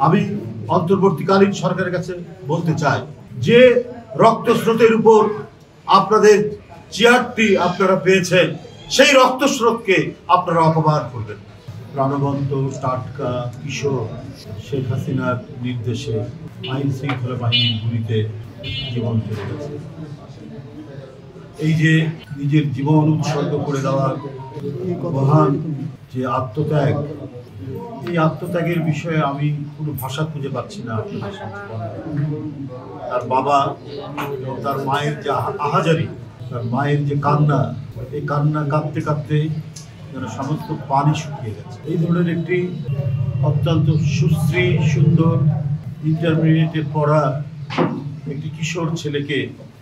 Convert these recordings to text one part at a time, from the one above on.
আমি অন্তর্বর্তীকালীন সরকারের কাছে বলতে চাই যে রক্তস্রোতের উপর আপনাদের চেয়ারটি আপনারা পেয়েছেন, সেই রক্তস্রোতকে আপনারা অপমান করবেন। প্রাণবন্ত টাটকা কিশোর শেখ হাসিনার নির্দেশে আইন শৃঙ্খলা বাহিনীর গুলিতে জীবন চলে গেছে। এই যে নিজের জীবন উৎসর্গ করে দেওয়ার মহান যে আত্মত্যাগ, এই আত্মত্যাগের বিষয়ে আমি কোনো ভাষা খুঁজে পাচ্ছি না। তার বাবা এবং তার মায়ের যে আহাজারি, তার মায়ের যে কান্না, এই কান্না কাঁদতে কাঁদতে যেন সমস্ত পানি শুকিয়ে গেছে। এই ধরনের একটি অত্যন্ত সুশ্রী সুন্দর ইন্টারমিডিয়েটে পড়া একটি কিশোর ছেলেকে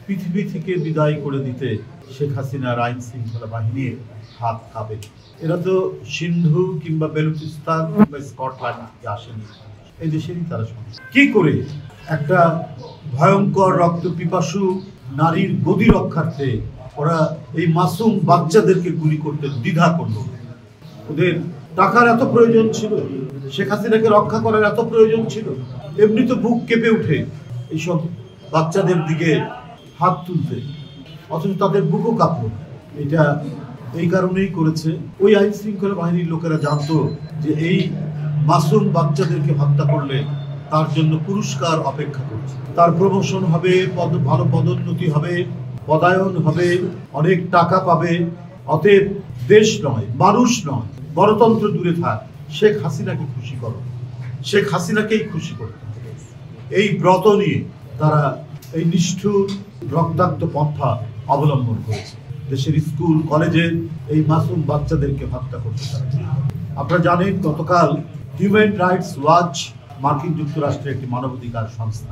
পৃথিবী থেকে বিদায় করে দিতে শেখ হাসিনার আইন শৃঙ্খলা বাহিনীর হাত কাঁপে। এরা তো সিন্ধু কিংবা বেলুচিস্তান কিংবা স্কটল্যান্ড থেকে আসেনি, এই দেশেরই তারা কি করে একটা ভয়ঙ্কর রক্ত পিপাসু নারীর গদি রক্ষার্থে ওরা এই মাসুম বাচ্চাদেরকে গুলি করতে দ্বিধা করলো। ওদের টাকার এত প্রয়োজন ছিল, শেখ হাসিনাকে রক্ষা করার এত প্রয়োজন ছিল, এমনি তো বুক কেঁপে উঠে এইসব বাচ্চাদের দিকে হাত তুলতে, অথচ তাদের বুকও কাঁপল। এটা এই কারণেই করেছে, ওই আইন শৃঙ্খলা বাহিনীর লোকেরা জানতো যে এই মাসুম বাচ্চাদেরকে হত্যা করলে তার জন্য পুরস্কার অপেক্ষা করছে, তার প্রমোশন হবে, ভালো পদোন্নতি হবে, পদায়ন হবে, অনেক টাকা পাবে। অতএব দেশ নয়, মানুষ নয়, গণতন্ত্র দূরে থাক, শেখ হাসিনাকে খুশি করো, শেখ হাসিনাকেই খুশি করতে হবে। এই ব্রত নিয়ে তারা এই নিষ্ঠুর রক্তাক্ত পন্থা অবলম্বন করেছে, দেশের স্কুল কলেজের এই মাসুম বাচ্চাদেরকে হত্যা করতে পারে। আপনারা জানেন গতকাল হিউম্যান রাইটস ওয়াচ, মার্কিন যুক্তরাষ্ট্রের একটি মানবাধিকার সংস্থা,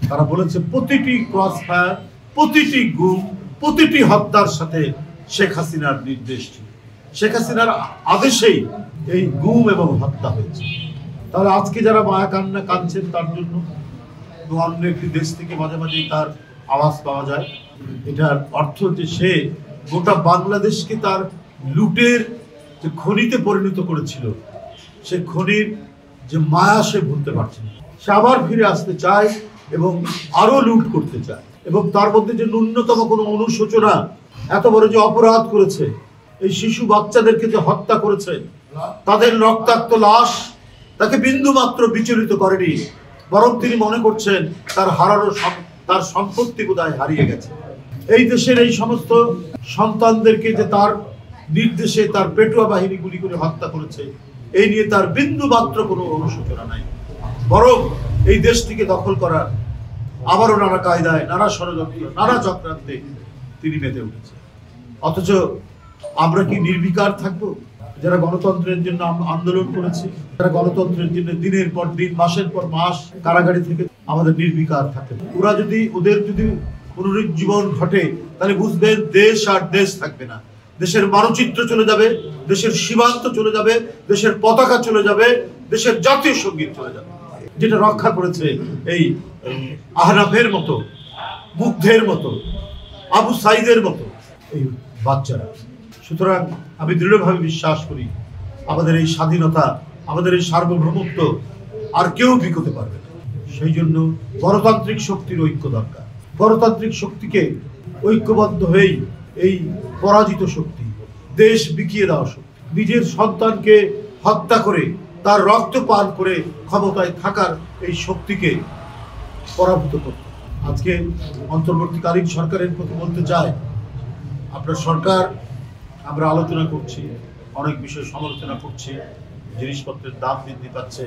তারা বলেছে প্রতিটি ক্রস ফায়ার, প্রতিটি গুম, প্রতিটি হত্যার সাথে শেখ হাসিনার নির্দেশ ছিল, শেখ হাসিনার আদেশেই এই গুম এবং হত্যা হয়েছে। তাহলে আজকে যারা মায়া কান্না কাঁদছেন তার জন্য অন্য একটি দেশ থেকে মাঝে মাঝেই তার আওয়াজ পাওয়া যায়, এটার অর্থ যে সে গোটা বাংলাদেশকে তার লুটের যে খনিতে পরিণত করেছিল, সে খনির যে মায়া সে ভুলতে পারছে না। সে আবার ফিরে আসতে চায় এবং আরো লুট করতে চায়, এবং তার মধ্যে যে ন্যূনতম কোনো অনুশোচনা, এত বড় যে অপরাধ করেছে, এই শিশু বাচ্চাদেরকে যে হত্যা করেছে, তাদের রক্তাক্ত লাশ তাকে বিন্দু মাত্র বিচলিত করেনি, বরং তিনি মনে করছেন তার সম্পত্তি বোধহয় হারিয়ে গেছে। এই দেশের এই সমস্ত সন্তানদেরকে যে তার নির্দেশে তার পেটুয়া বাহিনী গুলি করে হত্যা করেছে, এই নিয়ে তার বিন্দু মাত্র কোনো অনুশোচনা নাই, বরং এই দেশটিকে দখল করার আবারও নানা কায়দায়, নানা ষড়যন্ত্র, নানা চক্রান্তে তিনি মেতে উঠেছে। অথচ আমরা কি নির্বিকার থাকবো? যারা গণতন্ত্রের জন্য আন্দোলন করেছে, যারা গণতন্ত্রের জন্য দিনের পর দিন, মাসের পর মাস কারাগারে থেকে আমাদের নির্বিকার থাকে। ওদের যদি পুনরুজ্জীবন ঘটে, তাহলে বুঝবেন দেশ আর দেশ থাকবে না, দেশের মানচিত্র চলে যাবে, দেশের সীমান্ত চলে যাবে, দেশের পতাকা চলে যাবে, দেশের জাতীয় সঙ্গীত চলে যাবে, যেটা রক্ষা করেছে এই আহনাফের মতো, মুগ্ধের মতো, আবু সাইদের মতো এই বাচ্চারা। সুতরাং আমি দৃঢ়ভাবে বিশ্বাস করি আমাদের এই স্বাধীনতা, আমাদের এই সার্বভৌমত্ব আর কেউ বিকোতে পারবে না। সেই জন্য গণতান্ত্রিক শক্তির ঐক্য দরকার। গণতান্ত্রিক শক্তিকে ঐক্যবদ্ধ হয়েই এই পরাজিত শক্তি, দেশ বিকিয়ে দেওয়া শক্তি, নিজের সন্তানকে হত্যা করে তার রক্ত পান করে ক্ষমতায় থাকার এই শক্তিকে পরাভূত করতে। আজকে অন্তর্বর্তীকালীন সরকারের প্রতি বলতে চাই, আপনার সরকার, আমরা আলোচনা করছি, অনেক বিষয় সমালোচনা করছি, জিনিসপত্রের দাম বৃদ্ধি পাচ্ছে,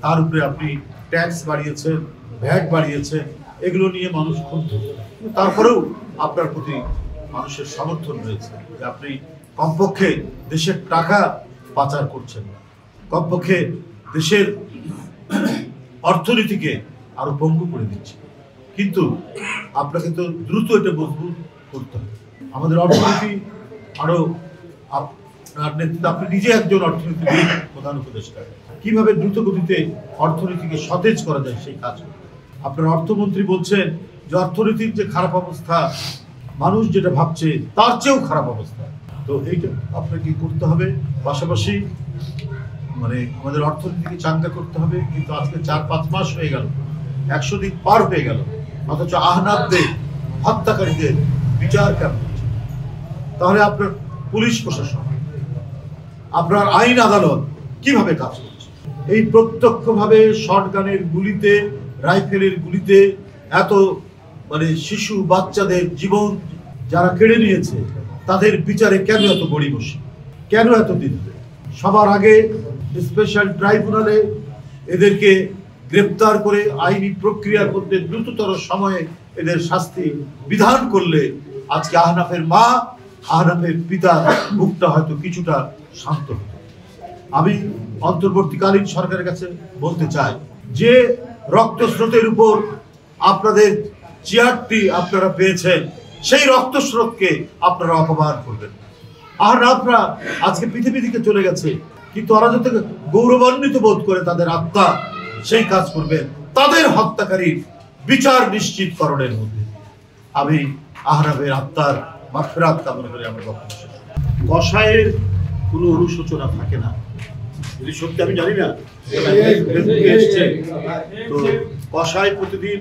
তার উপরে আপনি ট্যাক্স বাড়িয়েছেন, ভ্যাট বাড়িয়েছেন, এগুলো নিয়ে মানুষ ক্ষুব্ধ। তারপরেও আপনার প্রতি মানুষের সমর্থন রয়েছে যে আপনি কমপক্ষে দেশের টাকা পাচার করছেন না, কমপক্ষে দেশের অর্থনীতিকে আরো পঙ্গু করে দিচ্ছে। কিন্তু আপনাকে তো দ্রুত এটা মজবুত করতে হবে। আমাদের অর্থনীতি আরো, আপনি নিজে একজন অর্থনীতিবিদ, প্রধান উপদেষ্টা, কিভাবে দ্রুত গতিতে অর্থনীতিকে সতেজ করা যায় সেই কাজ। আপনার অর্থমন্ত্রী বলছেন যে অর্থনীতির যে খারাপ অবস্থা, মানুষ যেটা ভাবছে তার চেয়েও খারাপ অবস্থা। তো এইটা আপনাকে করতে হবে। পাশাপাশি মানে আমাদের অর্থনীতিকে চাঙ্গা করতে হবে, কিন্তু আজকে 4-5 মাস হয়ে গেল, 100 দিন পার হয়ে গেল, অথচ আহনাফদের হত্যাকারীদের বিচার কেন হচ্ছে? তাহলে আপনার পুলিশ প্রশাসন, আপনার আইন আদালত কিভাবে কাজ করছে? এই প্রত্যক্ষভাবে শটগানের গুলিতে, রাইফেলের গুলিতে এত মানে শিশু বাচ্চাদের জীবন যারা কেড়ে নিয়েছে, তাদের বিচারে কেন এত গড়িমসি, কেন এত দিন? সবার আগে স্পেশাল ট্রাইব্যুনালে এদেরকে গ্রেপ্তার করে আইনি প্রক্রিয়ার মধ্যে দ্রুততর সময়ে এদের শাস্তি বিধান করলে আজকে আহনাফের মা, আহনাফের পিতা মুখটা হয়তো কিছুটা শান্ত হতো। আমি অন্তর্বর্তীকালীন সরকারের কাছে বলতে চাই যে রক্তস্রোতের উপর আপনাদের চেয়ারটি আপনারা পেয়েছেন, সেই রক্তস্রোতকে আপনারা অপমান করবেন। আহনাফরা আজকে পৃথিবী থেকে চলে গেছে, কিন্তু ওরা যাতে গৌরবান্বিত বোধ করে তাদের আত্মা, সেই কাজ করবেন তাদের হত্যাকারীর বিচার নিশ্চিতকরণের মধ্যে। আমি আহনাফের আত্মার মাগফিরাত কামনা করে আমার বক্তব্য শেষ করছি। কসাইয়ের কোনো অনুশোচনা থাকে না, যদি সত্যি আমি জানি না, তো কসাই প্রতিদিন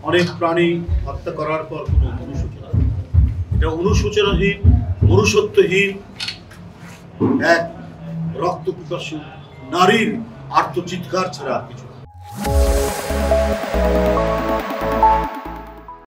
অনেক প্রাণী হত্যা করার পর কোনো অনুশোচনা, এটা অনুশোচনাহীন, মনুষ্যত্বহীন এক রক্ত পিপাসু নারীর আর্তচিৎকার ছাড়া কিছু।